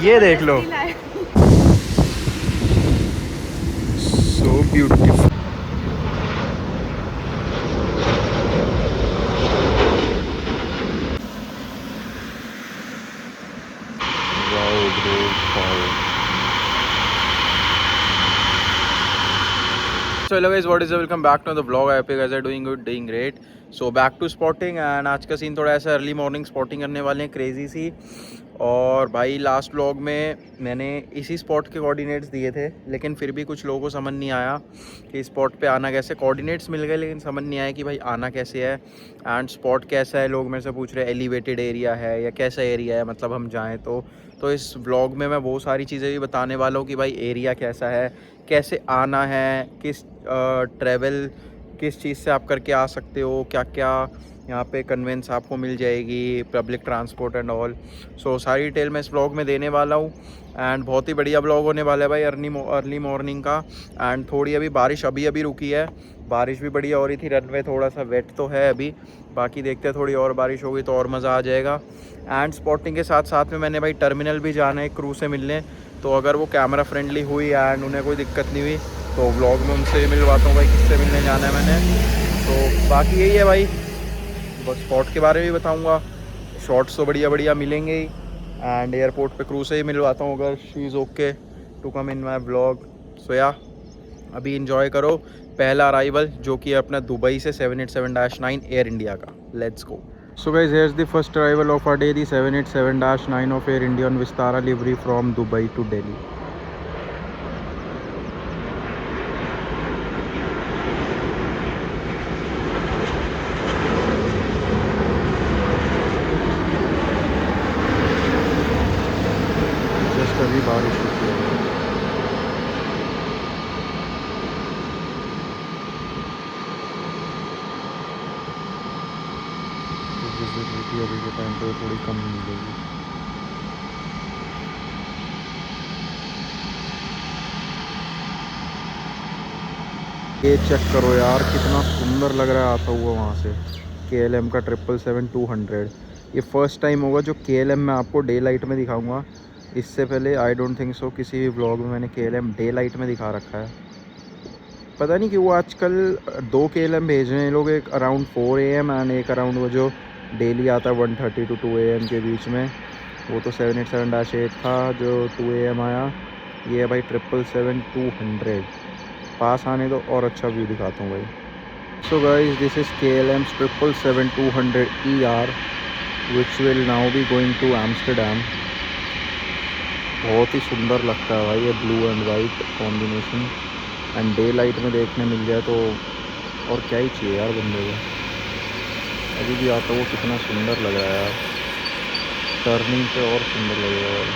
ये देख लो, so beautiful. So hello guys, what is up? Welcome back to the vlog. I hope you guys are doing good, doing great. So back to spotting and आज का scene थोड़ा ऐसा early morning spotting करने वाले हैं, crazy सी। और भाई last vlog में मैंने इसी स्पॉट के कोऑर्डिनेट्स दिए थे, लेकिन फिर भी कुछ लोगों को समझ नहीं आया कि स्पॉट पे आना कैसे। कोऑर्डिनेट्स मिल गए लेकिन समझ नहीं आया कि भाई आना कैसे है एंड स्पॉट कैसा है। लोग मेरे से पूछ रहे हैं एलिवेटेड एरिया है या कैसा एरिया है, मतलब हम जाएँ तो इस व्लॉग में मैं वो सारी चीज़ें भी बताने वाला हूँ कि भाई एरिया कैसा है, कैसे आना है, किस ट्रैवल किस चीज़ से आप करके आ सकते हो, क्या क्या यहाँ पे कन्वेंस आपको मिल जाएगी, पब्लिक ट्रांसपोर्ट एंड ऑल। सो सारी डिटेल मैं इस व्लॉग में देने वाला हूँ एंड बहुत ही बढ़िया व्लॉग होने वाला है भाई अर्ली मॉर्निंग का। एंड थोड़ी अभी बारिश अभी रुकी है, बारिश भी बढ़िया हो रही थी। रनवे थोड़ा सा वेट तो है अभी, बाकी देखते हैं थोड़ी और बारिश होगी तो और मज़ा आ जाएगा। एंड स्पॉटिंग के साथ साथ में मैंने भाई टर्मिनल भी जाना है क्रू से मिलने, तो अगर वो कैमरा फ्रेंडली हुई एंड उन्हें कोई दिक्कत नहीं हुई तो व्लॉग में उनसे मिलवाता हूँ भाई, किससे मिलने जाना है मैंने। तो बाकी यही है भाई, बस स्पॉट के बारे में भी बताऊँगा। शॉर्ट्स तो बढ़िया बढ़िया मिलेंगे ही एंड एयरपोर्ट पे क्रू से ही मिलवाता हूँ अगर she is okay to come in my vlog. So yeah अभी इंजॉय करो पहला अराइवल जो कि है अपना दुबई से 787-9 एयर इंडिया का। Let's go. So guys, here's the first arrival of our day, the 787-9 of Air India on Vistara livery from Dubai to Delhi. Just अभी बारिश रुकी है। विजिबिलिटी अभी के टाइम पे थोड़ी कम मिलेगी। ये चेक करो यार, कितना सुंदर लग रहा है आता हुआ वहाँ से। KLM का 777-200, ये फर्स्ट टाइम होगा जो KLM मैं आपको डे लाइट में दिखाऊंगा। इससे पहले आई डोंट थिंक सो किसी भी व्लॉग में मैंने KLM डे लाइट में दिखा रखा है। पता नहीं क्यों आजकल 2 KLM भेज रहे हैं लोग, एक अराउंड 4 AM एंड एक अराउंड वो जो डेली आता है 1:30 to 2 AM के बीच में। वो तो 787-8 था जो 2 AM आया। ये है भाई 777-200। पास आने दो और अच्छा व्यू दिखाता हूँ भाई। So guys, this is KLM 777-200 which will now be going to Amsterdam. बहुत ही सुंदर लगता है भाई ये blue and white combination, and daylight में देखने मिल जाए तो और क्या ही चाहिए यार बंदे को। अभी भी आता वो कितना सुंदर लग रहा है यार, टर्निंग पे और सुंदर लग रहा है।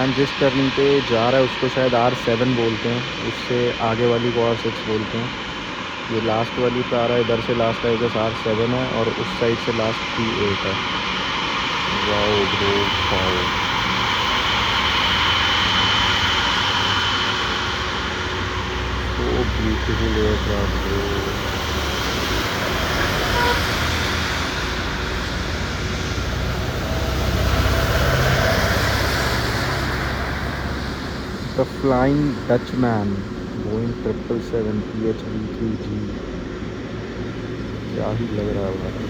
एंड जिस टर्निंग पे जा रहा है उसको शायद R7 बोलते हैं, उससे आगे वाली को R6 बोलते हैं। ये लास्ट वाली पे आ रहा है, इधर से लास्ट है बस R7 है और उस साइड से लास्ट P8 है। Wow bro, wow. So beautiful aircraft bro. The Flying Dutchman, Boeing 777 PHV-3G। क्या ही लग रहा है भाई।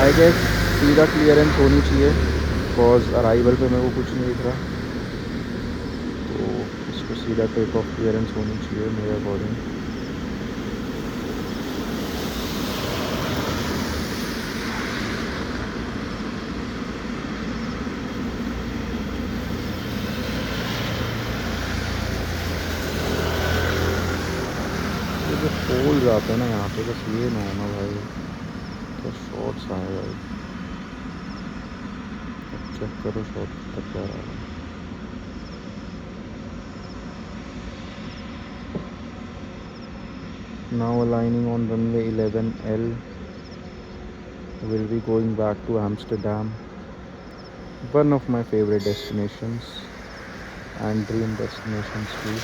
आई गेस सीधा क्लियरेंस होनी चाहिए, बिकॉज अराइवल पे मेरे को कुछ नहीं दिख रहा, तो इसको सीधा टेक ऑफ क्लियरेंस होनी चाहिए मेरे अकॉर्डिंग। जो पोल्स आते हैं ना यहाँ पे, बस ये ना होना भाई, तो शॉर्ट्स आए भाई। चेक करो शॉर्ट तक जा रहा है। Now aligning on runway 11L, will be going back to Amsterdam, one of my favorite destinations and dream destinations too.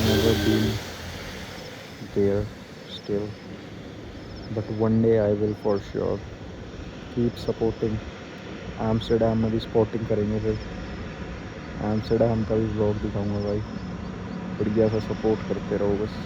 Never been there still. But one day I will for sure keep supporting. Amsterdam में भी spotting करेंगे फिर। Amsterdam का भी vlog दिखाऊंगा भाई। बढ़िया सा सपोर्ट करते रहो बस।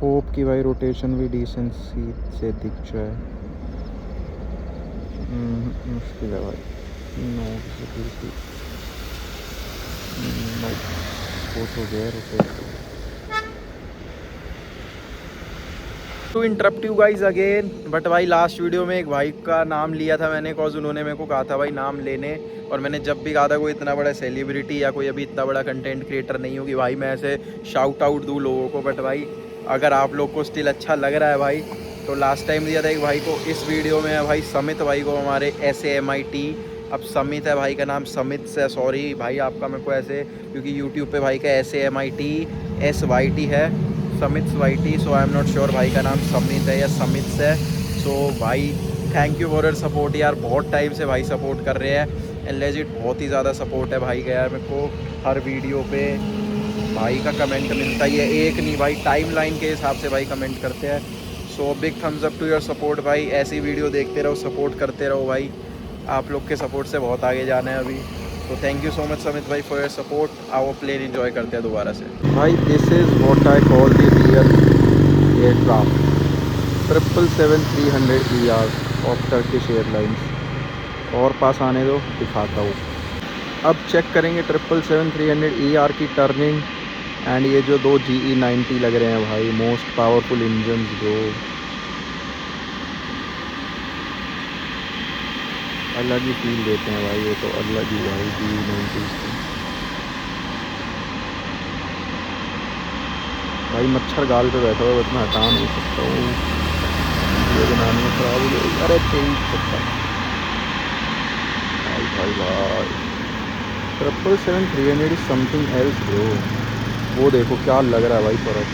होप कि भाई रोटेशन भी डिसेंट सी से दिख जाए। मुश्किल है भाई। No visibility. नो वो तो गया rotation. To interrupt you guys again, but भाई लास्ट वीडियो में एक भाई का नाम लिया था मैंने, कॉज उन्होंने मेरे को कहा था भाई नाम लेने। और मैंने जब भी कहा था कोई इतना बड़ा सेलिब्रिटी या कोई अभी इतना बड़ा कंटेंट क्रिएटर नहीं होगी भाई मैं ऐसे शाउट आउट दूँ लोगों को। बट भाई अगर आप लोग को स्टिल अच्छा लग रहा है भाई, तो लास्ट टाइम दिया था एक भाई को, इस वीडियो में है भाई समित भाई को, हमारे SAMIT। अब समित है भाई का नाम, समित से सॉरी भाई आपका मेरे को ऐसे, क्योंकि यूट्यूब पे भाई का SAMIT SYT है, समित स्वाइटी। सो आई एम नॉट श्योर भाई का नाम समित है या समित है। सो भाई thank you for your support यार, बहुत टाइम से भाई सपोर्ट कर रहे हैं। एंड लेजिट बहुत ही ज़्यादा सपोर्ट है भाई का यार, मेरे को हर वीडियो पे भाई का कमेंट मिलता ही है, एक नहीं भाई टाइमलाइन के हिसाब से भाई कमेंट करते हैं। So big thumbs up to your support भाई, ऐसी वीडियो देखते रहो, सपोर्ट करते रहो भाई, आप लोग के सपोर्ट से बहुत आगे जाना है अभी। तो थैंक यू सो मच समित भाई फॉर योर सपोर्ट। आओ प्लेन एंजॉय करते हैं दोबारा से भाई। This is what I call the real aircraft 777-300ER of Turkish airlines. और पास आने दो दिखाता हूँ। अब चेक करेंगे 777-300ER की टर्निंग। एंड ये जो दो GE90 लग रहे हैं भाई, मोस्ट पावरफुल इंजन जो अलग ही फील देते हैं भाई, ये तो अलग ही भाई GE90 की। भाई मच्छर गाल पे बैठा हुआ, बस मैं हटा नहीं सकता हूँ, ये बनानी में खराब हो गई। अरे तेईस सकता भाई भाई भाई 777-300 इज समथिंग एल्स ब्रो। वो देखो क्या लग रहा है भाई फर्क।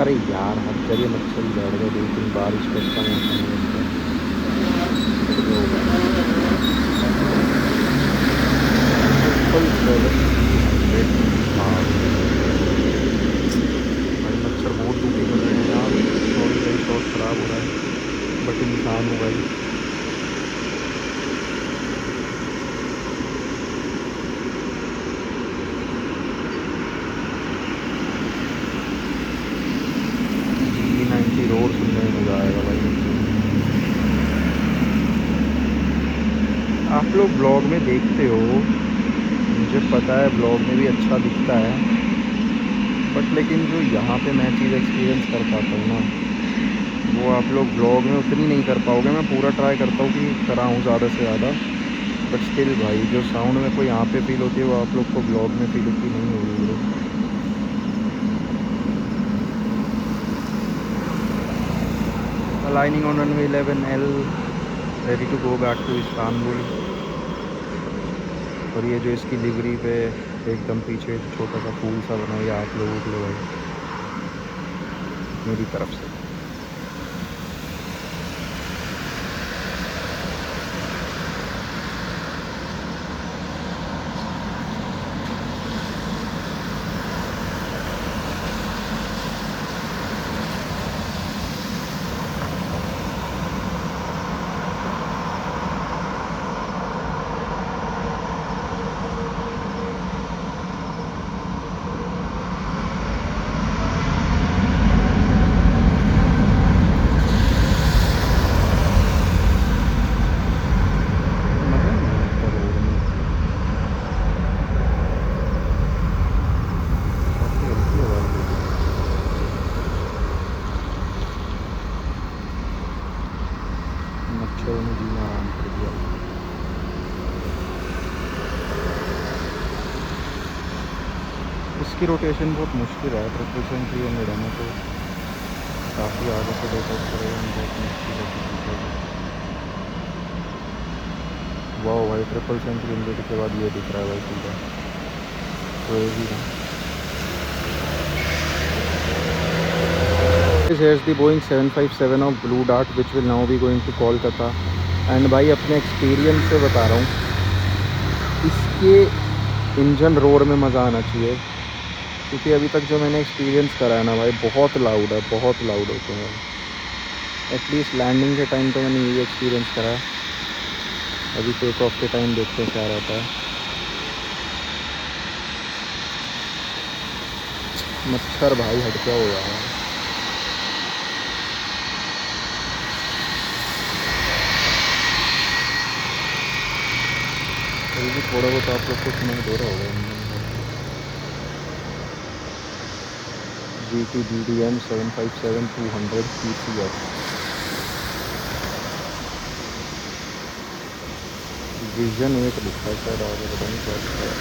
अरे यार हर जगह मच्छर ही बैठ गए, 2-3 बारिश करता भाई मच्छर बहुत टूटे कर रहे हैं यार। सॉरी भाई शॉट ख़राब हो रहा है, बट इंसान हो भाई। GE90 रोड सुनने में मज़ा आएगा भाई। आप लोग ब्लॉग में देखते हो, मुझे पता है ब्लॉग में भी अच्छा दिखता है, बट लेकिन जो यहाँ पे मैं चीज़ एक्सपीरियंस कर पाता हूँ ना, वो आप लोग ब्लॉग में उतनी नहीं कर पाओगे। मैं पूरा ट्राई करता हूँ कि कराऊँ ज़्यादा से ज़्यादा, बट स्टिल भाई जो साउंड में को यहाँ पे फील होती है वो आप लोग को ब्लॉग में फील होती नहीं होगी bro. Aligning on runway 11L, ready to go back to Istanbul. और ये जो इसकी लिवरी पे एकदम पीछे छोटा सा फूल सा बना हुआ आप लोगों के लिए भाई मेरी तरफ से। की रोटेशन बहुत मुश्किल है, 300 है ना, तो काफ़ी आगे से रोटेट करेगा, बहुत मुश्किल है किसी को। वाह भाई, 777 के बाद ये दिख रहा है भाई सीधा, तो ये भी ना। Here's the Boeing 757 of Blue Dart which will now be going to Kolkata। And भाई अपने एक्सपीरियंस से बता रहा हूँ, इसके इंजन रोर में मज़ा आना चाहिए, क्योंकि अभी तक जो मैंने एक्सपीरियंस करा है ना भाई, बहुत लाउड है, बहुत लाउड होते हैं। एटलीस्ट लैंडिंग के टाइम तो मैंने यही एक्सपीरियंस करा है। अभी टेक ऑफ के टाइम देखते हैं क्या रहता है। मच्छर भाई हट क्या हो रहा है। अभी भी थोड़ा बहुत आप लोग को सुनाई दे रहा होगा। GT-BDM 757-200 PCF विजन 8 लिखा है सर, आगे पता नहीं क्या लिखा है।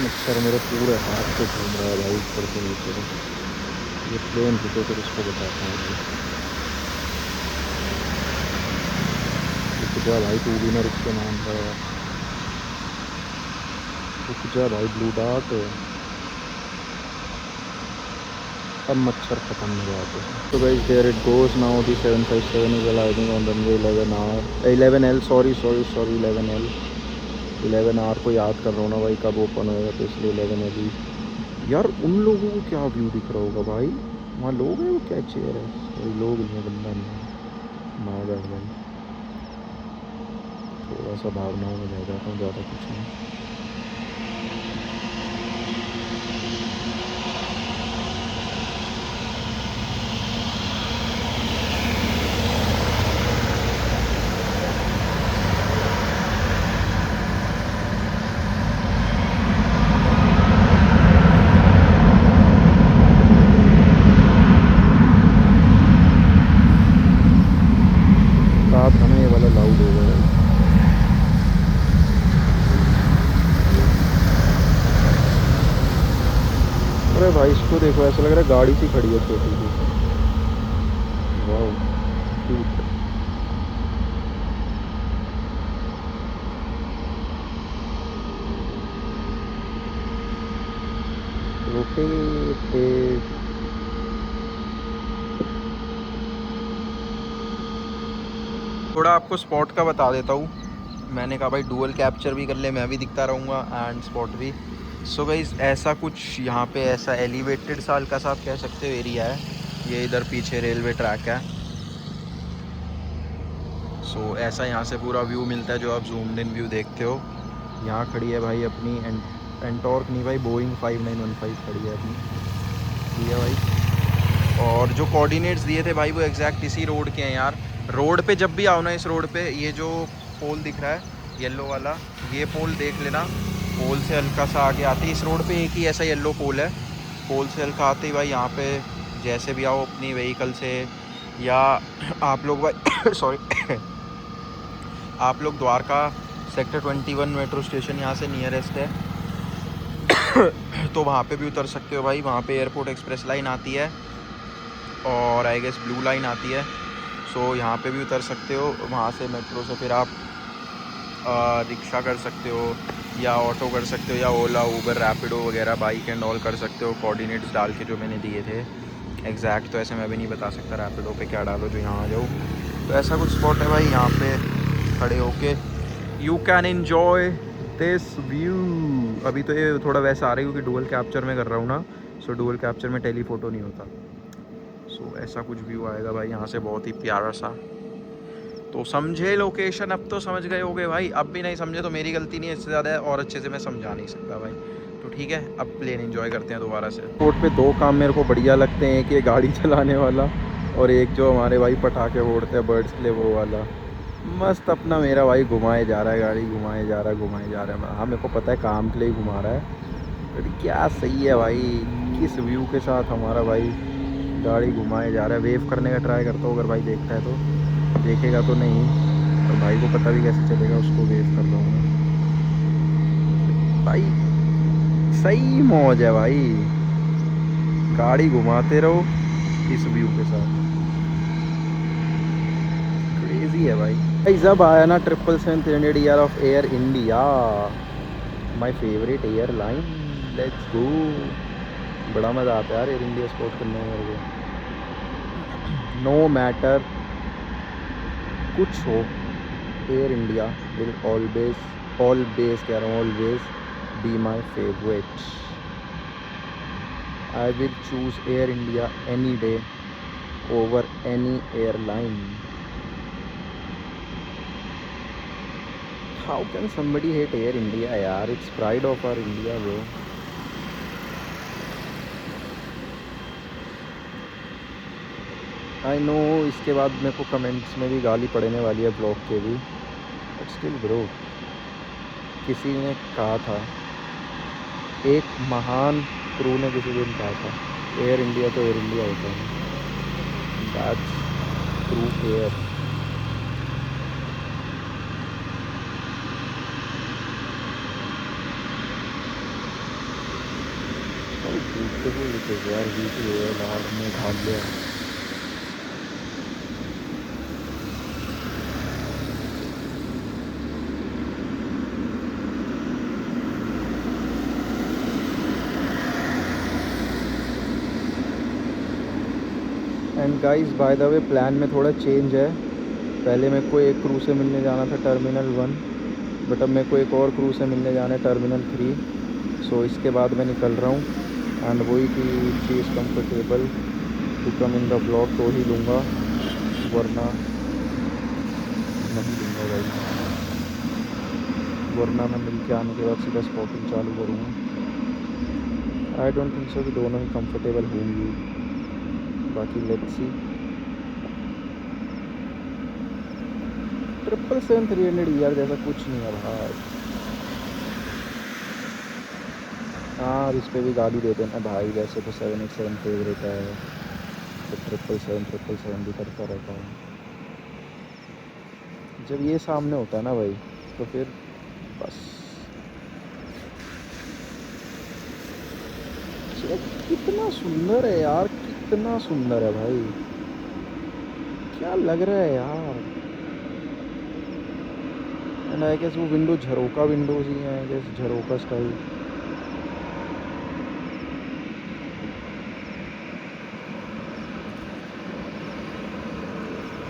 मच्छर मेरे पूरे हाथ पे घूम रहा है भाई, ऊपर से नीचे। ये प्लेन रुके फिर इसको बताता हूँ। रुक जा भाई, तू भी ना रुक के मान रहा है। रुक जा भाई, ब्लू डार्ट। अब मच्छर खत्म हो जाते हैं। तो guys there it goes now, the 757 is arriving on runway 11L, sorry 11L। 11R को याद कर रहा हूँ ना भाई, कब ओपन होएगा, तो इसलिए 11L ही। यार उन लोगों को क्या व्यू दिख रहा होगा भाई, वहाँ लोग हैं, वो क्या चेयर है, कोई लोग नहीं है, बंदा नहीं है। माँ भाई थोड़ा सा भावनाओं में रह जाता हूँ, ज़्यादा कुछ नहीं। रात था ना, ये वाला लाउड हो गया। अरे भाई इसको देखो, ऐसा लग रहा है गाड़ी सी खड़ी है छोटी सी। वाह क्यूट। रोटेटेड। थोड़ा आपको स्पॉट का बता देता हूँ। मैंने कहा भाई डुअल कैप्चर भी कर ले, मैं भी दिखता रहूँगा एंड स्पॉट भी। सो गाइस ऐसा कुछ यहाँ पे ऐसा एलिवेटेड सा हल्का सा आप कह सकते हो एरिया है। ये इधर पीछे रेलवे ट्रैक है। सो ऐसा यहाँ से पूरा व्यू मिलता है जो आप जूम्ड इन व्यू देखते हो। यहाँ खड़ी है भाई अपनी एंटॉर्क नहीं भाई, बोइंग 5915 खड़ी है अपनी, ठीक है भाई। और जो कोऑर्डिनेट्स दिए थे भाई वो एग्जैक्ट इसी रोड के हैं यार। रोड पे जब भी आओ ना, इस रोड पे ये जो पोल दिख रहा है येलो वाला, ये पोल देख लेना। पोल से हल्का सा आगे आते ही इस रोड पे एक ही ऐसा येलो पोल है। पोल से हल्का आते ही भाई यहाँ पे जैसे भी आओ अपनी व्हीकल से, या आप लोग भाई सॉरी आप लोग द्वारका सेक्टर 21 मेट्रो स्टेशन यहाँ से नियरेस्ट है तो वहाँ पे भी उतर सकते हो भाई। वहाँ पे एयरपोर्ट एक्सप्रेस लाइन आती है और आई गेस ब्लू लाइन आती है। सो यहाँ पे भी उतर सकते हो। वहाँ से मेट्रो से फिर आप रिक्शा कर सकते हो या ऑटो कर सकते हो या ओला उबर रैपिडो वगैरह बाइक एंड ऑल कर सकते हो, कोऑर्डिनेट्स डाल के जो मैंने दिए थे एग्जैक्ट। तो ऐसे मैं भी नहीं बता सकता रैपिडो पे क्या डालो जो यहाँ आ जाओ। तो ऐसा कुछ स्पॉट है भाई, यहाँ पे खड़े होके you can enjoy this view. अभी तो ये थोड़ा वैसा आ रहा है क्योंकि डुअल कैप्चर में कर रहा हूँ ना, सो डुअल कैप्चर में टेलीफोटो नहीं होता। सो ऐसा कुछ व्यू आएगा भाई यहाँ से, बहुत ही प्यारा सा। तो समझे लोकेशन, अब तो समझ गए होगे भाई। अब भी नहीं समझे तो मेरी गलती नहीं है, इससे ज़्यादा है और अच्छे से मैं समझा नहीं सकता भाई। तो ठीक है, अब प्लेन एंजॉय करते हैं दोबारा से। रोड पे दो काम मेरे को बढ़िया लगते हैं, एक ये गाड़ी चलाने वाला और एक जो हमारे भाई पटाखे फोड़ते हैं बर्ड्स के लिए वो वाला। मस्त अपना मेरा भाई घुमाए जा रहा है, गाड़ी घुमाए जा रहा है घुमाए जा रहा है। हाँ मेरे को पता है काम के लिए ही घुमा रहा है, बट क्या सही है भाई, किस व्यू के साथ हमारा भाई गाड़ी घुमाए जा रहा है। वेव करने का ट्राई करता हूँ, अगर भाई देखता है तो। देखेगा तो नहीं, और भाई को पता भी कैसे चलेगा उसको वेव कर रहा हूँ मैं। भाई सही मौज है भाई, गाड़ी घुमाते रहो इस व्यू के साथ। क्रेजी है भाई। भाई जब आया ना 777-300ER of air India, my favourite airline, let's go. बड़ा मज़ा आता है यार एयर इंडिया स्पोर्ट करने में मेरे को। नो मैटर कुछ हो, एयर इंडिया विल ऑलवेज कह रहा हूँ, always be my favourite. I will choose Air India any day over any airline. How can somebody hate Air India यार, it's pride of our India bro. I know इसके बाद मेरे को comments में भी गाली पड़ने वाली है ब्लॉग के भी, बट स्टिल ब्रो, किसी ने कहा था, एक महान क्रू ने किसी दिन कहा था, एयर इंडिया तो एयर इंडिया होता है, that's crew air. Beautiful it is यार, ब्यूटी है यार, में भाग लिया। And guys bye the way plan में थोड़ा चेंज है। पहले मेरे को एक क्रू से मिलने जाना था टर्मिनल 1, बट अब मेरे को एक और क्रू से मिलने जाना है टर्मिनल 3। सो इसके बाद मैं निकल रहा हूँ। एंड वही कि she is comfortable to come in the blog तो ही लूँगा, वरना नहीं लूँगा भाई, वरना मैं मिल के आने के बाद सीधा स्पॉटिंग चालू करूँगा। आई डोंट थिंक सो कि दोनों ही कंफर्टेबल होंगी, बाकी लेट्स सी। 777-300ER जैसा कुछ नहीं है भाई। हाँ इस पर भी गाली देते हैं ना भाई, वैसे तो 787 फेवरेट है, तो 777 भी करता रहता हूँ। जब ये सामने होता है ना भाई, तो फिर बस। कितना सुंदर है यार, कितना सुंदर है भाई, क्या लग रहा है यार। एंड आई गेस वो विंडो झरोका विंडोज ही हैं, आई गेस झरोका style.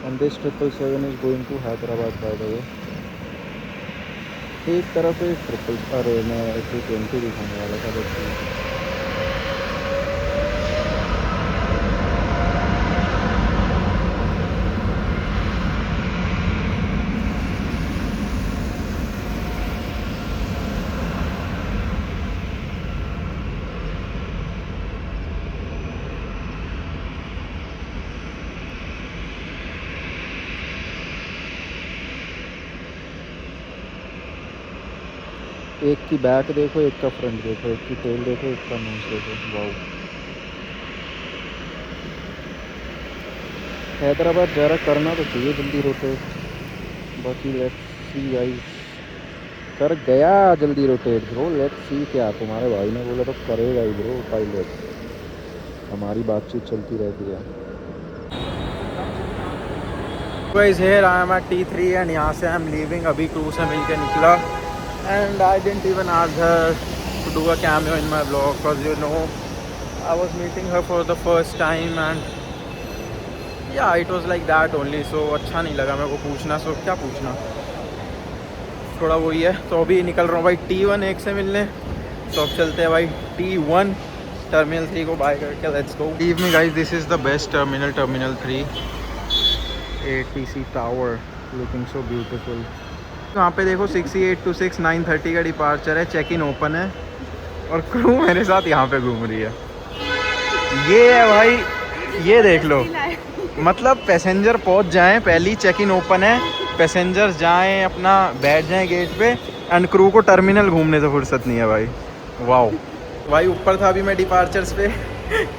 And this 777 is going to Hyderabad by the way. एक तरफ से अरे मैं 220 दिखाने वाला था बस। एक की बैक देखो, एक का फ्रंट देखो, एक की टेल देखो, एक का नोज देखो, वाओ। हैदराबाद ज़रा करना तो चाहिए जल्दी रोटेट, बाकी लेट्स सी गाइस। कर गया जल्दी रोटेट ब्रो, लेट्स सी। क्या तुम्हारे भाई ने बोला तो करेगा ही ब्रो पायलट, हमारी बातचीत चलती रहती है। Guys here I am at T3 and यहाँ से आई एम लीविंग, अभी क्रू से मिल के निकला। And I didn't even ask her to do a cameo in my vlog because you know I was meeting her for the first time and yeah it was like that only, so अच्छा नहीं लगा मेरे को पूछना। सो क्या पूछना, थोड़ा वही है। तो अभी निकल रहा हूँ भाई T1 एक से मिलने, तो अब चलते हैं भाई T1 टर्मिनल 3 को बाय करके, let's go. Leave me guys, this is the best terminal, terminal 3 ATC tower, looking so beautiful. वहाँ पे देखो 6826 9:30 का डिपार्चर है, चेक इन ओपन है और क्रू मेरे साथ यहाँ पे घूम रही है। ये है भाई, ये देख लो, मतलब पैसेंजर पहुँच जाएं, पहली चेक इन ओपन है, पैसेंजर जाएं अपना बैठ जाएं गेट पे, एंड क्रू को टर्मिनल घूमने से फुर्सत नहीं है भाई। वाओ भाई, ऊपर था अभी मैं डिपार्चर्स पे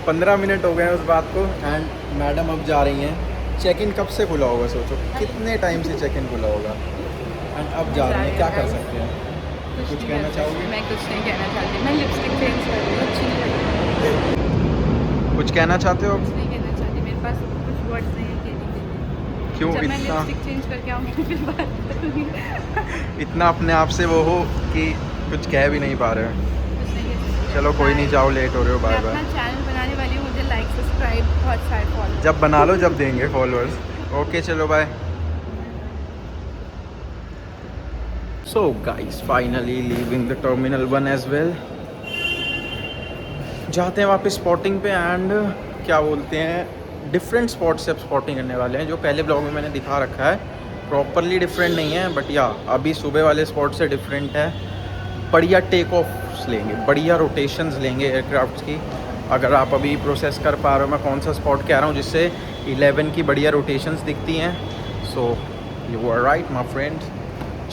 15 मिनट हो गए हैं उस बात को। एंड मैडम अब जा रही हैं। चेक इन कब से खुला होगा सोचो, कितने टाइम से चेक इन खुला होगा। एंड अब जा रही हैं, क्या कर सकते हैं। कुछ कहना चाहोगे? मैं कुछ नहीं कहना चाहती, मैं लिपस्टिक चेंज कर रही हूँ, अच्छी नहीं लग रही। कुछ कहना चाहते हो? कुछ नहीं कहना चाहती, मेरे पास कुछ वर्ड्स नहीं है कहने के लिए। क्यों जब मैं इतना लिपस्टिक चेंज करके आऊँगी फिर बात करूँगी। इतना अपने आप से वो हो कि कुछ कह भी नहीं पा रहे हो? कुछ नहीं कह सकती। चलो कोई नहीं, जाओ, लेट हो रहे हो, मैं बाय अपना बाय। चैनल बनाने वाली हूँ, मुझे लाइक सब्सक्राइब बहुत सारे फॉलो। जब बना लो जब देंगे फॉलोअर्स। ओके चलो bye. So guys finally leaving the terminal 1 as well. जाते हैं वापस स्पॉटिंग पे। एंड क्या बोलते हैं, डिफरेंट स्पॉट से अब स्पॉटिंग करने वाले हैं। जो पहले ब्लॉग में मैंने दिखा रखा है प्रॉपरली डिफरेंट नहीं है, बट या अभी सुबह वाले स्पॉट से डिफरेंट है। बढ़िया टेक ऑफ्स लेंगे, बढ़िया रोटेशंस लेंगे एयरक्राफ्ट की। अगर आप अभी प्रोसेस कर पा रहे हो मैं कौन सा स्पॉट कह रहा हूँ जिससे 11 की बढ़िया रोटेशंस दिखती हैं। So you are right my friend.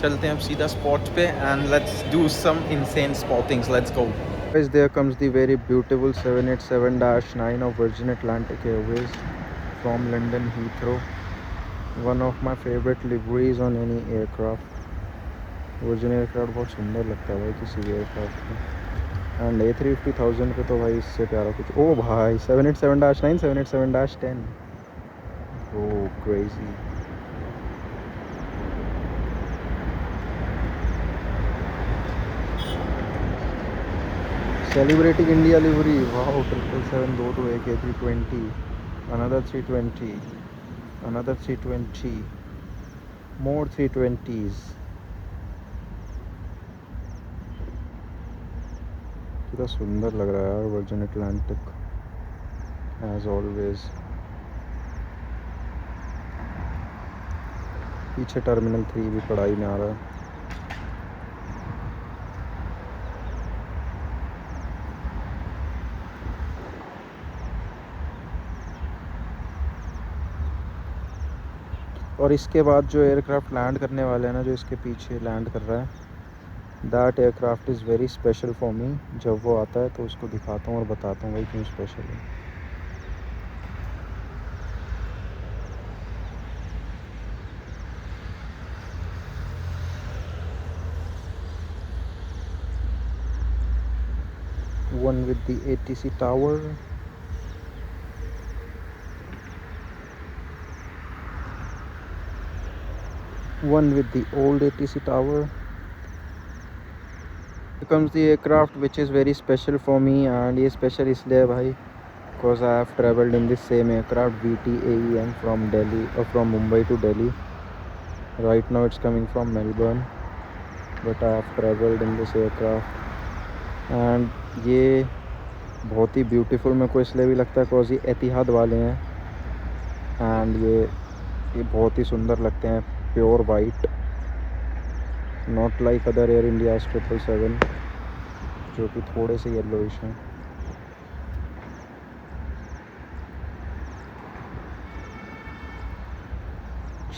चलते हैं अब सीधा स्पॉट पे and let's do some insane spottings. Let's go. Guys, there comes the very beautiful 787-9 of Virgin Atlantic Airways from London Heathrow. One of my favorite liveries on any aircraft. Virgin aircraft बहुत सुंदर लगता है भाई किसी भी aircraft में। And A350,000 पे तो भाई इससे प्यारा कुछ। ओ भाई 787-9, 787-10, oh crazy. Celebrating India livery. Wow, 777 go to AK320. Another 320. Another 320. More 320s. कितना सुंदर लग रहा है यार वर्जिन अटलांटिक एज ऑलवेज। पीछे टर्मिनल 3 भी पढ़ाई में आ रहा है। और इसके बाद जो एयरक्राफ्ट लैंड करने वाले हैं ना, जो इसके पीछे लैंड कर रहा है, that aircraft is very special for me. जब वो आता है तो उसको दिखाता हूँ और बताता हूँ भाई क्यों स्पेशल है। One with the ATC tower. One with the old ATC tower. Here comes the aircraft which is very special for me, and ये special इसलिए है भाई because I have traveled in this same aircraft VT-AEM from Delhi or from Mumbai to Delhi. Right now it's coming from Melbourne, but I have traveled in this aircraft and ये बहुत ही beautiful मेरे को इसलिए भी लगता है because ये एतिहाद वाले हैं। एंड ये बहुत ही सुंदर लगते हैं, pure white, not like other air India 777 जो कि थोड़े से येलोइश हैं।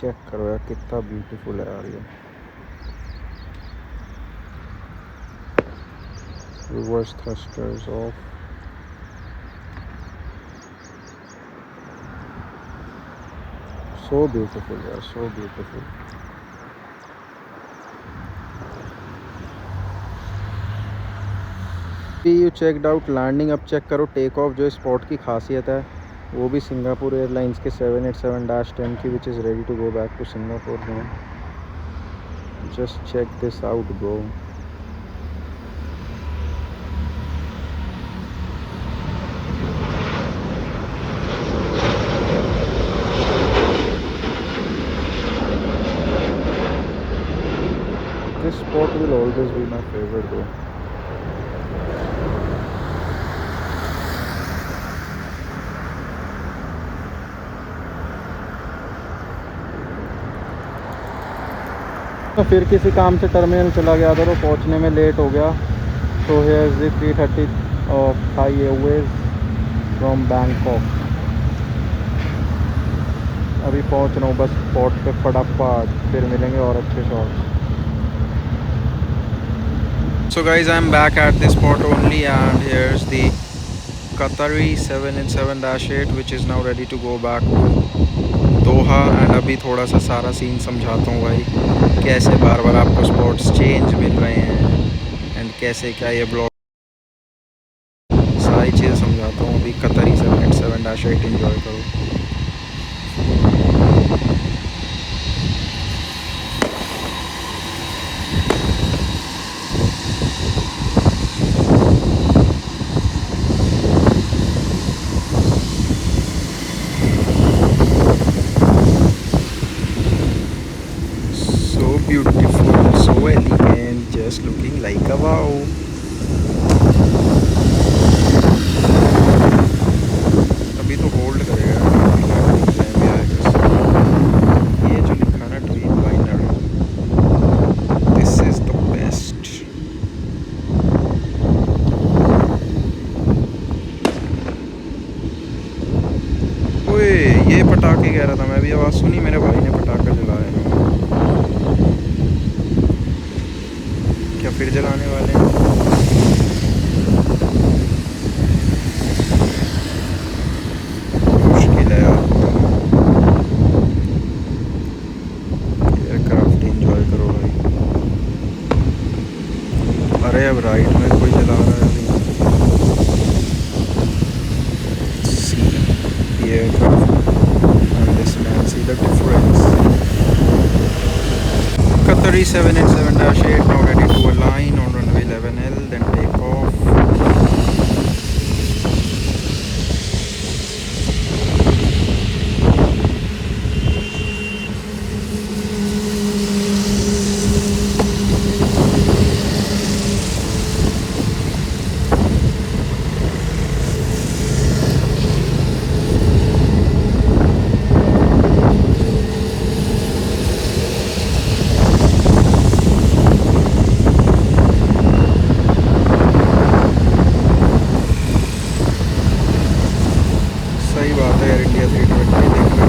चेक करो यार कितना ब्यूटीफुल है यार ये। Reverse thrusters off. So beautiful यार, so beautiful. You checked out landing, अब चेक करो टेक ऑफ। जो स्पॉट की खासियत है वो भी सिंगापुर एयरलाइंस के 787-10 की, which is ready to go back to Singapore में। Just check this out bro. This spot will always be my favorite though. तो फिर किसी काम से टर्मिनल चला गया था तो पहुंचने में लेट हो गया। तो here is the 330 of thigh Airways from Bangkok. अभी पहुंच रहा हूँ बस स्पॉट पे फटाफट, फिर मिलेंगे और अच्छे shots. So guys, I'm back at the spot only, and here's the Qatari 787-8 which is now ready to go back to Doha. And अभी थोड़ा सा सारा सीन समझाता हूँ भाई, कैसे बार बार आपको स्पॉट्स चेंज मिल रहे हैं एंड कैसे क्या ये ब्लॉग, सारी चीज़ें समझाता हूँ। अभी कतरी 787-8 इन्जॉय करो। So beautiful, so elegant, just looking like a wow. अभी तो होल्ड करेगा, ये जो लिखा ना dream liner, this is the best. ओए ये पटाखे कह रहा था मैं, भी आवाज़ सुनी, मेरे भाई ने पटाखा जलाया है। क्या फिर जलाने वाले हैं? मुश्किल है यार। एयरक्राफ्ट एंजॉय करो भाई। अरे अब राइट में कोई जला रहा है अभी। See aircraft and this man, see the difference. Qatari 787-8 now ready to align on runway 11L, then take off. सही बात है यार, इंडिया 320 देखना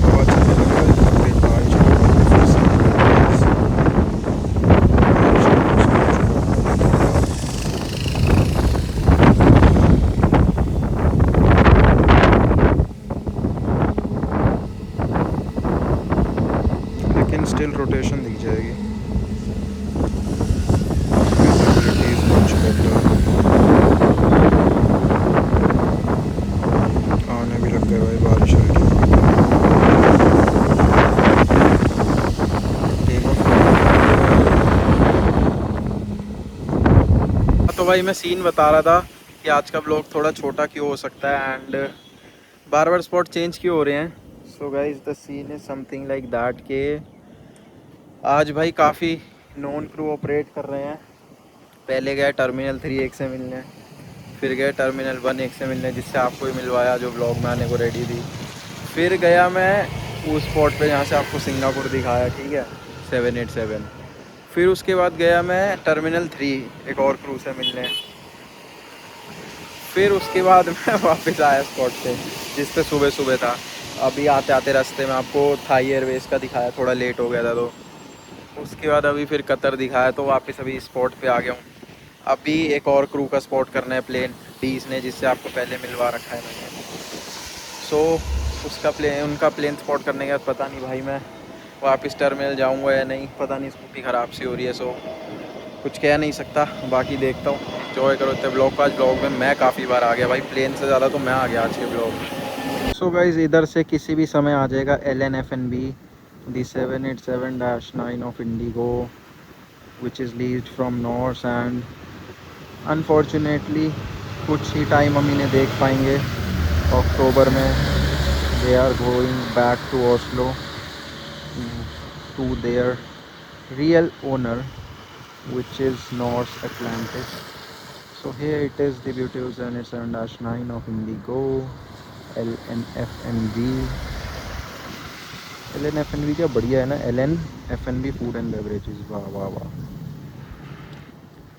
हवा चलने लगा है, तेज बारिश हो रही है, फिर से लेकिन स्टिल रोटेशन दिख जाएगी। Visibility is much better. आने भी लग गए भाई, बारिश हल्की। तो भाई मैं सीन बता रहा था कि आज का ब्लॉग थोड़ा छोटा क्यों हो सकता है एंड बार बार स्पॉट चेंज क्यों हो रहे हैं। So guys the scene is something like that के आज भाई काफ़ी नॉन क्रू ऑपरेट कर रहे हैं। पहले गए टर्मिनल 3 एक से मिलने, फिर गए टर्मिनल 1 एक से मिलने, जिससे आपको ही मिलवाया जो ब्लॉग में आने को रेडी थी। फिर गया मैं उस स्पॉट पे जहाँ से आपको सिंगापुर दिखाया, ठीक है, 787। फिर उसके बाद गया मैं टर्मिनल 3 एक और क्रू से मिलने। फिर उसके बाद मैं वापस आया स्पॉट पे जिस पे सुबह सुबह था। अभी आते आते रास्ते में आपको थाई एयरवेज़ का दिखाया, थोड़ा लेट हो गया था तो। उसके बाद अभी फिर कतर दिखाया, तो वापस अभी स्पॉट पे आ गया हूँ। अभी एक और क्रू का स्पॉट करना है प्लेन 20 ने, जिससे आपको पहले मिलवा रखा है मैंने। सो उसका उनका प्लेन स्पॉट करने के बाद पता नहीं भाई मैं वापस टर्मिनल जाऊंगा या नहीं, पता नहीं, स्कूटी ख़राब सी हो रही है। सो कुछ कह नहीं सकता, बाकी देखता हूँ। एंजॉय करो इतने ब्लॉग को। आज ब्लॉग में मैं काफ़ी बार आ गया भाई, प्लेन से ज़्यादा तो मैं आ गया आज के ब्लॉग में। सो गाइज़ इधर से किसी भी समय आ जाएगा LNFNB the 787-9 of Indigo which is leased from Norse, and unfortunately कुछ ही टाइम हम इन्हें देख पाएंगे अक्टूबर में। They are going back to Oslo to their real owner which is Norse Atlantis. So here it is, the beautiful 787-9 of Indigo LNFNB। LNFNB क्या बढ़िया है ना, LNFNB फूड एंड बेवरेजेस। वाह वाह वाह,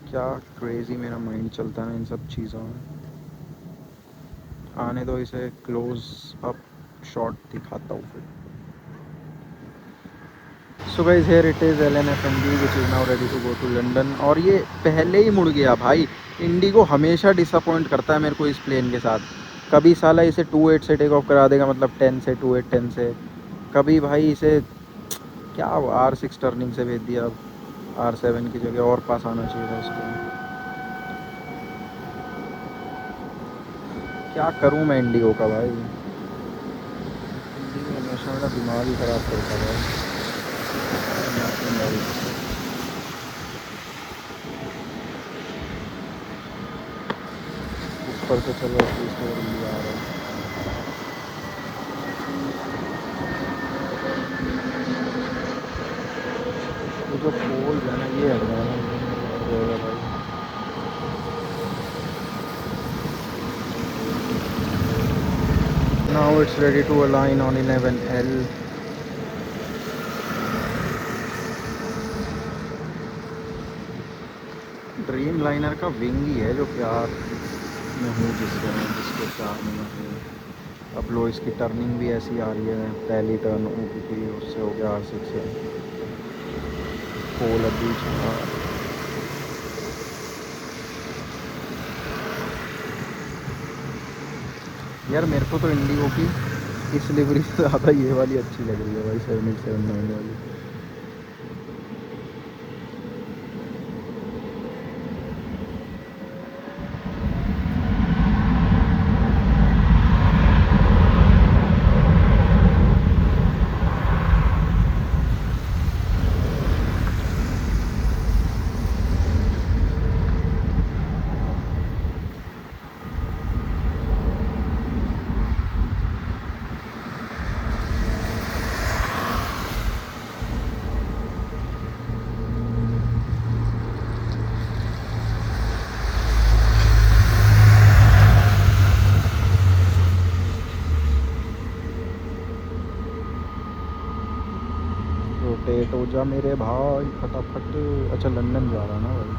क्या क्रेजी मेरा माइंड चलता है ना इन सब चीज़ों में। आने दो इसे क्लोज अप शॉट दिखाता हूँ फिर। So guys here it is LNFNB which is now ready to go to London. और ये पहले ही मुड़ गया भाई, इंडिगो हमेशा डिसअपॉइंट करता है मेरे को इस प्लेन के साथ। कभी साला इसे 28 से टेक ऑफ करा देगा, मतलब 10 से 28 10 से। कभी भाई इसे क्या R6 टर्निंग से भेज दिया, अब R7 की जगह और पास आना चाहिए था इसको। क्या करूं मैं इंडिगो का भाई, इंडिगो हमेशा मेरा दिमाग ही ख़राब करता है। ऊपर से चलो एटलीस्ट और इंडिया आ रहा है। ये जो पोल है ना, ये है भाई। Now it's ready to align on 11L. Dream liner का विंग ही है जो प्यार में हूँ जिसके प्यार में है। अब लो इसकी टर्निंग भी ऐसी आ रही है, पहली टर्न OPP उससे हो गया R6 से। पोल अभी यार मेरे को तो इंडिगो की इस लिवरी से ज़्यादा ये वाली अच्छी लग रही है भाई, 7879 वाली। रोटेट हो जा मेरे भाई फटाफट। अच्छा लंदन जा रहा ना भाई।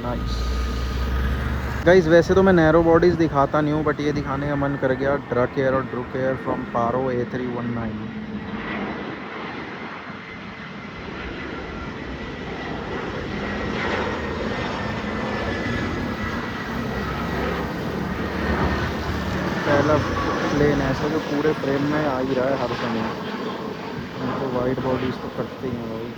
नाइस गाइस, वैसे तो मैं नैरो बॉडीज़ दिखाता नहीं हूँ, बट ये दिखाने का मन कर गया। ड्रक एयर और Druk air from Paro A319। पहला प्लेन ऐसा जो पूरे फ्रेम में आ ही रहा है हर समय। तो वाइड बॉडीज़ तो कटते ही हैं भाई।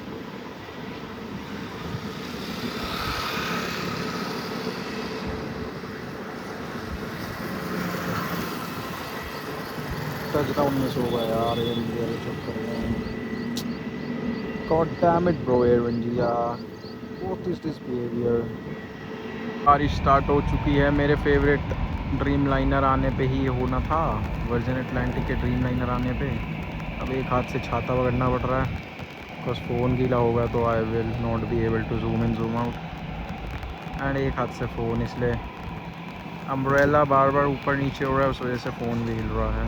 टचडाउन मिस हो गया यार एयर इंडिया के चक्कर में। God damn it bro air India, what is this behaviour. बारिश स्टार्ट हो चुकी है। मेरे फेवरेट ड्रीम लाइनर आने पे ही होना था, वर्जिन अटलांटिक के ड्रीम लाइनर आने पे। अब एक हाथ से छाता पकड़ना पड़ रहा है, बिकॉज फ़ोन गीला होगा तो I will not be able to zoom in zoom out. And एक हाथ से फ़ोन, इसलिए अम्ब्रेला बार बार ऊपर नीचे हो रहा है, उस वजह से फ़ोन भी हिल रहा है।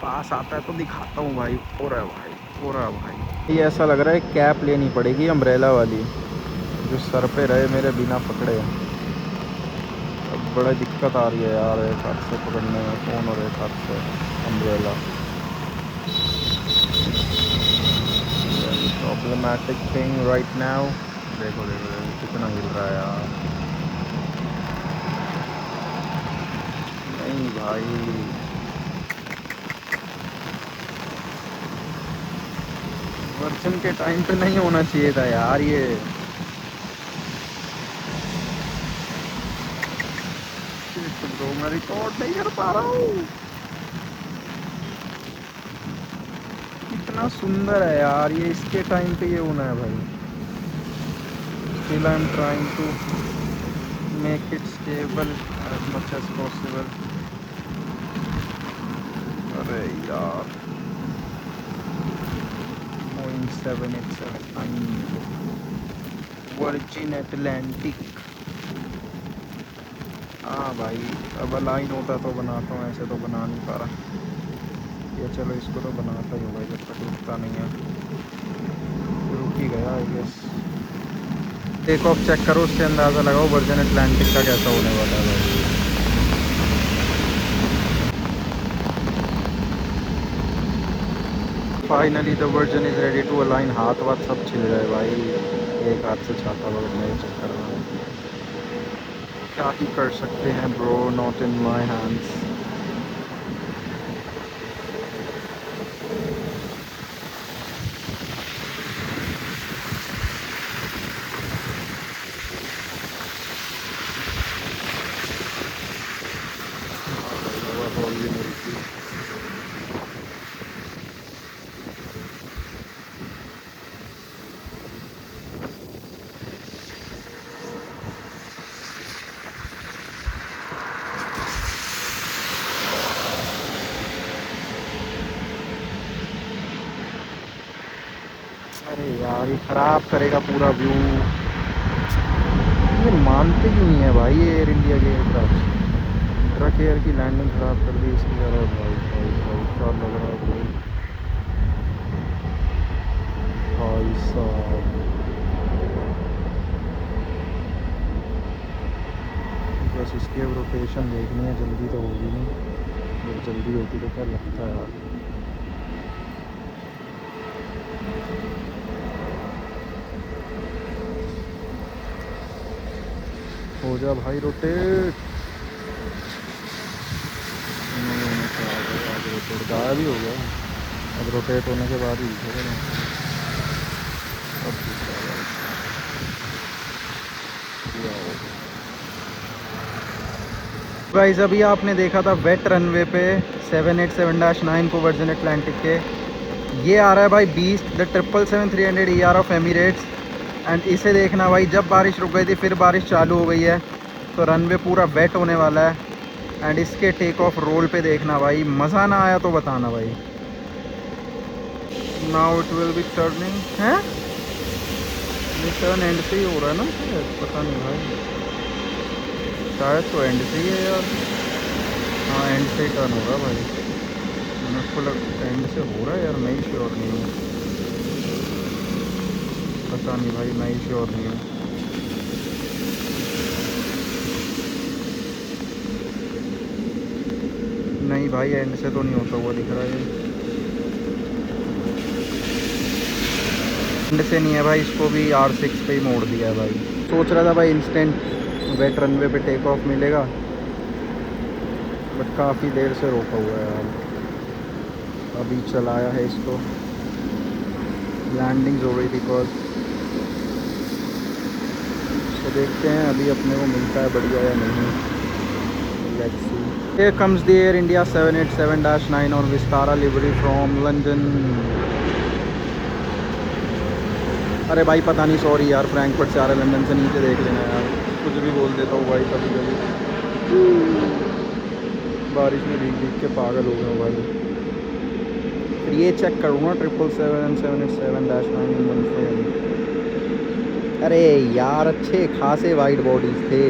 पास आता है तो दिखाता हूँ भाई। हो रहा है भाई, हो रहा है भाई। ये ऐसा लग रहा है कैप लेनी पड़ेगी अम्ब्रेला वाली, जो सर पे रहे मेरे बिना पकड़े। अब बड़ा दिक्कत आ रही है यार एक हाथ से पकड़ने में फ़ोन और एक हाथ से umbrella. Problematic thing right now. देखो देखो देखो कितना हिल रहा है यार। नहीं भाई, वर्जन के टाइम पे नहीं होना चाहिए था यार ये। तो मैं रिकॉर्ड नहीं कर पा रहा हूँ। कितना सुंदर है यार ये, इसके टाइम पे ये होना है भाई। Still I am trying to make it stable as much as possible. अरे यार 787 वर्जिन अटलांटिक। हाँ भाई, अब अलाइन होता तो बनाता हूँ, ऐसे तो बना नहीं पा रहा। ये चलो इसको तो बनाता ही होगा जब तक रुकता नहीं है। रुक ही गया I guess. Take off check करो, उससे अंदाज़ा लगाओ वर्जिन अटलांटिक का कैसा होने वाला है भाई। Finally the Virgin is ready to align. हाथ वाथ सब छिल गए भाई, एक हाथ से छाता पकड़ने के चक्कर में। क्या ही कर सकते हैं bro, not in my hands. अरे यार ये खराब करेगा पूरा व्यू। ये मानते क्यों नहीं है भाई ये एयर इंडिया के एयरक्राफ्ट। ट्रक एयर की लैंडिंग खराब कर दी इसकी तरह। भाई भाई भाई क्या लग रहा है भाई। भाई साहब बस इसकी अब रोटेशन देखनी है, जल्दी तो होगी नहीं। जब जल्दी होती तो क्या लगता है यार। हो जा भाई रोटेट। रोटेट गायब ही हो गया। अब रोटेट होने के बाद ही दिखेगा ना। अब गाइस अभी आपने देखा था वेट रनवे पे 787-9 को वर्जन अटलांटिक के। ये आ रहा है भाई beast the 777-300 of Emirates. And इसे देखना भाई, जब बारिश रुक गई थी फिर बारिश चालू हो गई है, तो रनवे पूरा वेट होने वाला है। एंड इसके टेक ऑफ रोल पे देखना भाई, मज़ा ना आया तो बताना भाई। Now it will be turning है। ये टर्न एंड से ही हो रहा है ना शायद, पता नहीं भाई, शायद तो एंड से ही है यार। हाँ एंड से ही टर्न हो रहा भाई, मेरे को लगता एंड से हो रहा है यार, मैं ही श्योर नहीं हूँ। पता नहीं भाई, मैं ही श्योर नहीं हूँ। नहीं भाई एंड से तो नहीं होता हुआ दिख रहा है। एंड से नहीं है भाई, इसको भी R6 पे ही मोड़ दिया है भाई। सोच रहा था भाई इंस्टेंट वेट रनवे पे टेक ऑफ मिलेगा, बट काफ़ी देर से रोका हुआ है यार। अभी चलाया है इसको, लैंडिंग्स हो रही थी कॉल। तो देखते हैं अभी अपने को मिलता है बढ़िया या नहीं। Let's see. Here comes the Air India 787-9 on Vistara livery from London। अरे भाई पता नहीं, सॉरी यार, फ्रैंकफर्ट से आ रहा है, लंदन से नीचे देख लेना यार। कुछ भी बोल देता हूँ भाई कभी कभी। बारिश में भीग भीग के पागल हो गया हूँ भाई। फिर ये चेक करूँगा 777-787-9 अरे यार अच्छे खासे वाइड बॉडीज़ थे।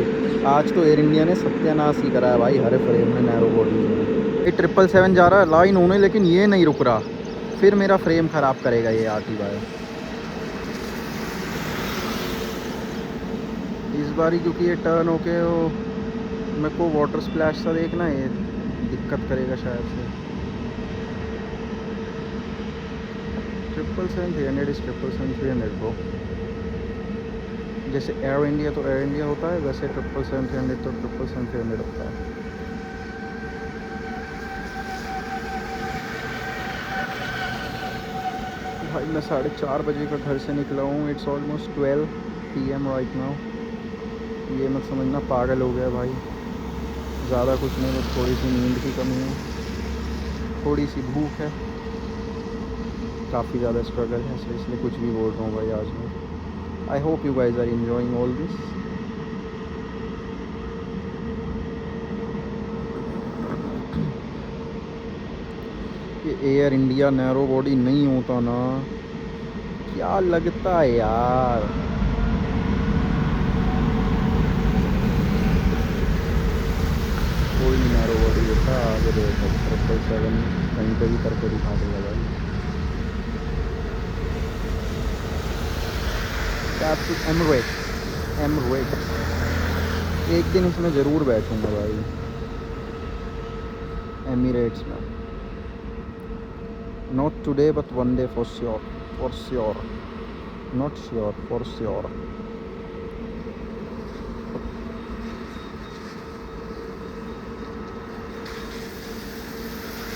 आज तो एयर इंडिया ने सत्यानाश ही करा है भाई, हर फ्रेम में नैरो बॉडीज़ में। ये 777 जा रहा है लाइन होने, लेकिन ये नहीं रुक रहा, फिर मेरा फ्रेम ख़राब करेगा ये आती भाई इस बारी, क्योंकि ये टर्न होके वो मेरे को वाटर स्प्लैश सा देखना, ये दिक्कत करेगा शायद से। 777-300 इस 777-300 को, जैसे एयर इंडिया तो एयर इंडिया होता है, वैसे 777-300 तो 777-300 होता है। भाई मैं 4:30 बजे का घर से निकला हूँ। It's almost 12 PM right now. ये मत समझना पागल हो गया भाई, ज़्यादा कुछ नहीं, बस थोड़ी सी नींद की कमी है, थोड़ी सी भूख है, काफ़ी ज़्यादा स्ट्रगल है, इसलिए कुछ भी बोल रहा हूँ भाई आज मैं। I hope you guys are enjoying all this. ये एयर इंडिया नैरो बॉडी नहीं होता ना, क्या लगता है यार। कोई नैरो बॉडी होता आगे देखो 777 कहीं पे भी करके दिखा देगा भाई। एमिरेट्स एक दिन इसमें ज़रूर बैठूंगा भाई, एमिरेट्स में। Not today, but one day for sure. For sure. Not sure, for sure.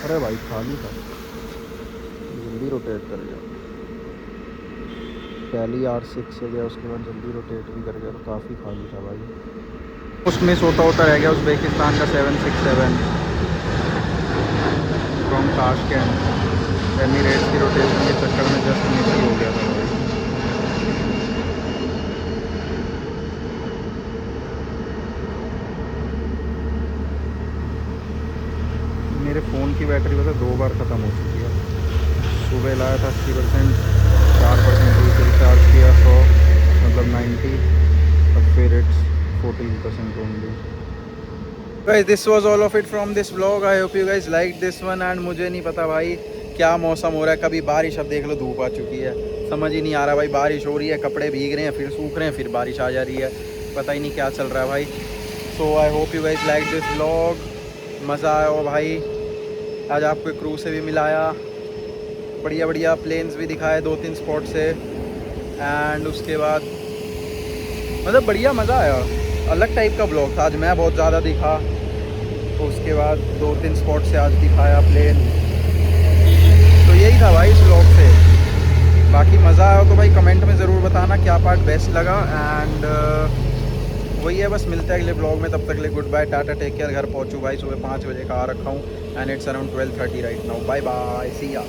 अरे भाई खाली था, जल्दी रोटेट कर गया। पहली R6 से गया, उसके बाद जल्दी रोटेट भी कर गया, तो काफ़ी खाली था भाई। उसमें होता रह गया उज़्बेकिस्तान का 767 फ्रॉम ताशकेंट। एमिरेट्स की रोटेशन के चक्कर में जस्ट मिस ही हो गया था भाई। मेरे फ़ोन की बैटरी वैसे 2 बार ख़त्म हो चुकी है। सुबह लाया था 80%, 4% रिचार्ज किया, 100 मतलब 90, और फिर it's 14% only. Guys this was all of it from this vlog. I hope you guys like this one. And मुझे नहीं पता भाई क्या मौसम हो रहा है, कभी बारिश, अब देख लो धूप आ चुकी है, समझ ही नहीं आ रहा भाई। बारिश हो रही है, कपड़े भीग रहे हैं, फिर सूख रहे हैं, फिर बारिश आ जा रही है, पता ही नहीं क्या चल रहा है भाई। So I hope you guys like this vlog. मज़ा आया हो भाई। आज आपको क्रू से भी मिलाया, बढ़िया बढ़िया प्लेन्स भी दिखाए 2-3 स्पॉट से। एंड उसके बाद मतलब बढ़िया मज़ा आया, अलग टाइप का ब्लॉग था आज। मैं बहुत ज़्यादा दिखा, तो उसके बाद 2-3 स्पॉट से आज दिखाया प्लेन। तो यही था भाई इस ब्लॉग से। बाकी मज़ा आया तो भाई कमेंट में ज़रूर बताना क्या पार्ट बेस्ट लगा। एंड वही है, बस मिलते हैं अगले ब्लॉग में। तब तक के लिए good bye, tata, take care. घर पहुँचूँ भाई, सुबह 5 बजे का आ रखा हूँ and it's around 12:30 right now. Bye bye, see या।